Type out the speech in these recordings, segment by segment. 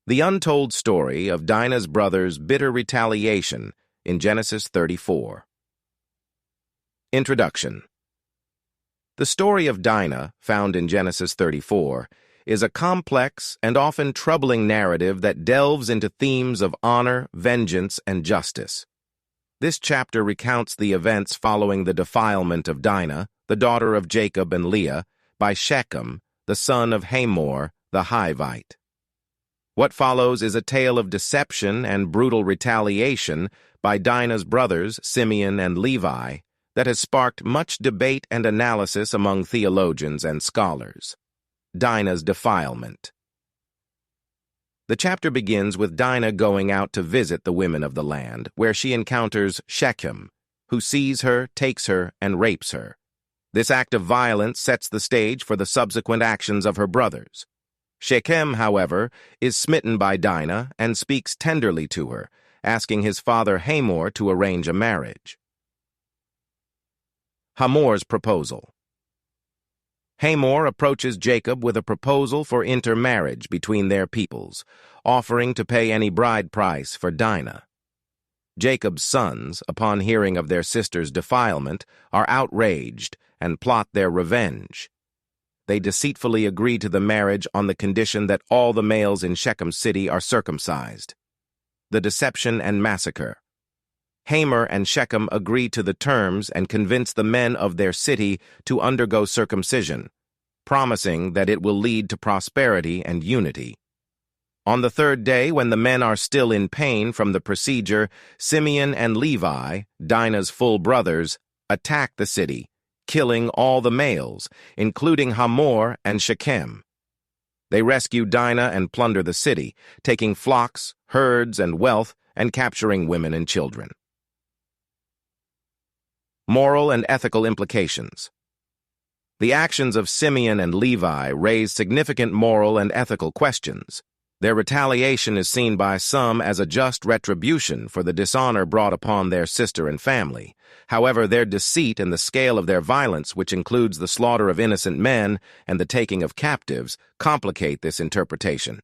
The untold story of Dinah's brothers' bitter retaliation in Genesis 34. Introduction. The story of Dinah, found in Genesis 34, is a complex and often troubling narrative that delves into themes of honor, vengeance, and justice. This chapter recounts the events following the defilement of Dinah, the daughter of Jacob and Leah, by Shechem, the son of Hamor, the Hivite. What follows is a tale of deception and brutal retaliation by Dinah's brothers, Simeon and Levi, that has sparked much debate and analysis among theologians and scholars. Dinah's defilement. The chapter begins with Dinah going out to visit the women of the land, where she encounters Shechem, who sees her, takes her, and rapes her. This act of violence sets the stage for the subsequent actions of her brothers. Shechem, however, is smitten by Dinah and speaks tenderly to her, asking his father Hamor to arrange a marriage. Hamor's proposal. Hamor approaches Jacob with a proposal for intermarriage between their peoples, offering to pay any bride price for Dinah. Jacob's sons, upon hearing of their sister's defilement, are outraged and plot their revenge. They deceitfully agree to the marriage on the condition that all the males in Shechem city are circumcised. The deception and massacre. Hamor and Shechem agree to the terms and convince the men of their city to undergo circumcision, promising that it will lead to prosperity and unity. On the third day, when the men are still in pain from the procedure, Simeon and Levi, Dinah's full brothers, attack the city, killing all the males, including Hamor and Shechem. They rescue Dinah and plunder the city, taking flocks, herds, and wealth, and capturing women and children. Moral and ethical implications. The actions of Simeon and Levi raise significant moral and ethical questions. Their retaliation is seen by some as a just retribution for the dishonor brought upon their sister and family. However, their deceit and the scale of their violence, which includes the slaughter of innocent men and the taking of captives, complicate this interpretation.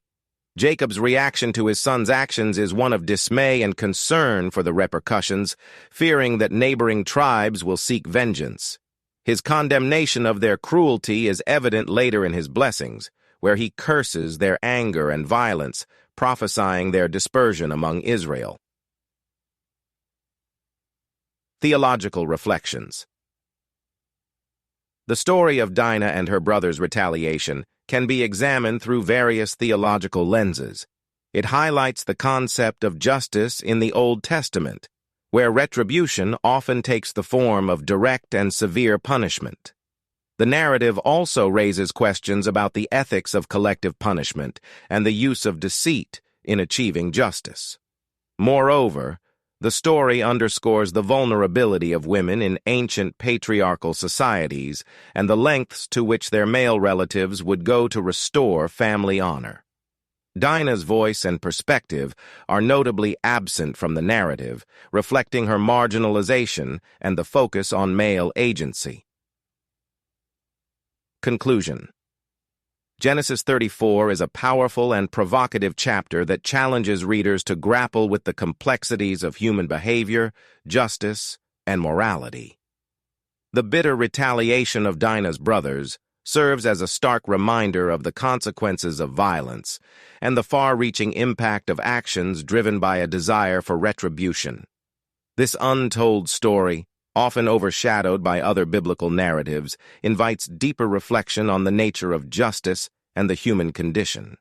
Jacob's reaction to his son's actions is one of dismay and concern for the repercussions, fearing that neighboring tribes will seek vengeance. His condemnation of their cruelty is evident later in his blessings, where he curses their anger and violence, prophesying their dispersion among Israel. Theological reflections. The story of Dinah and her brother's retaliation can be examined through various theological lenses. It highlights the concept of justice in the Old Testament, where retribution often takes the form of direct and severe punishment. The narrative also raises questions about the ethics of collective punishment and the use of deceit in achieving justice. Moreover, the story underscores the vulnerability of women in ancient patriarchal societies and the lengths to which their male relatives would go to restore family honor. Dinah's voice and perspective are notably absent from the narrative, reflecting her marginalization and the focus on male agency. Conclusion. Genesis 34 is a powerful and provocative chapter that challenges readers to grapple with the complexities of human behavior, justice, and morality. The bitter retaliation of Dinah's brothers serves as a stark reminder of the consequences of violence and the far-reaching impact of actions driven by a desire for retribution. This untold story, often overshadowed by other biblical narratives, invites deeper reflection on the nature of justice and the human condition.